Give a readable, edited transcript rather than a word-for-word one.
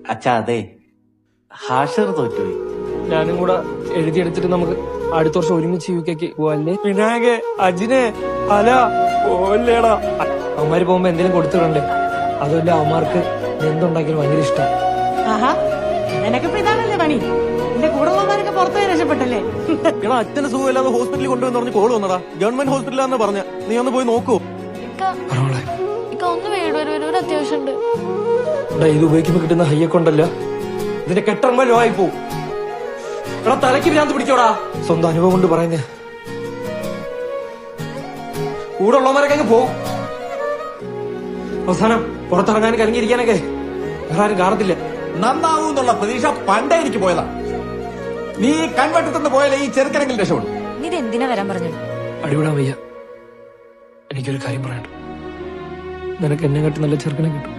അച്ഛാ അതെ, ഹാഷർ തോറ്റുപോയി. ഞാനും കൂടെ എഴുതിയെടുത്തിട്ട് നമുക്ക് അടുത്ത വർഷം ഒരുമിച്ച് യുകെക്ക് പോവല്ലേ? വിനായകെ, അജിനെ, അല പോവല്ലേടാ. അവന്മാര് പോകുമ്പോ എന്തെങ്കിലും കൊടുത്തിടണ്ടേ? അതുമല്ല അവന്മാർക്ക് എന്തുണ്ടാക്കിയാലും ഭയങ്കര ഇഷ്ടം. ആഹാ, നിനക്കിപ്പോ ഇതാണല്ലേ പണി. എന്റെ കൂടെ ഉള്ളവരൊക്കെ പുറത്തുപോയി രക്ഷപ്പെട്ടല്ലേ? എടാ അച്ഛന് സുഖമില്ലാതെ ഹോസ്പിറ്റലിൽ കൊണ്ടുവന്ന് പറഞ്ഞ് കോള് വന്നടാ. ഗവൺമെന്റ് ഹോസ്പിറ്റലാന്ന് പറഞ്ഞ, നീ ഒന്ന് പോയി നോക്കൂ. ഒന്ന് വേണ്ട, ഒരു അത്യാവശ്യമുണ്ട്. ഇത് ഉപയോഗിക്കുമ്പോ കിട്ടുന്ന ഹയ്യൊക്കെ ഉണ്ടല്ലോ, ഇതിന്റെ കെട്ടറുമ്പോ ലോ ആയി പോവും. എടാ തലയ്ക്ക് ഭ്രാന്ത് പിടിച്ചോടാ. സ്വന്തം അനുഭവം കൊണ്ട് പറയുന്നേ. കൂടെ ഉള്ളവരൊക്കെ അങ്ങ് പോവും. അവസാനം പുറത്തിറങ്ങാനും കലങ്ങിയിരിക്കാനൊക്കെ വേറെ ആരും കാണത്തില്ല. നന്നാവൂ എന്നുള്ള പ്രതീക്ഷ പണ്ടേ എനിക്ക് പോയതാ. നീ കൺവെട്ടത്തുനിന്ന് പോയാലേ ഈ ചെറുക്കനെങ്കിലും രക്ഷപ്പെടും. നീ ഇത് എന്തിനാ വരാൻ പറഞ്ഞു? അടിവിടാൻ വയ്യ. എനിക്കൊരു കാര്യം പറയണ്ട. നിനക്ക് എന്നെ കാട്ടി നല്ല ചെറുക്കനെ കിട്ടും.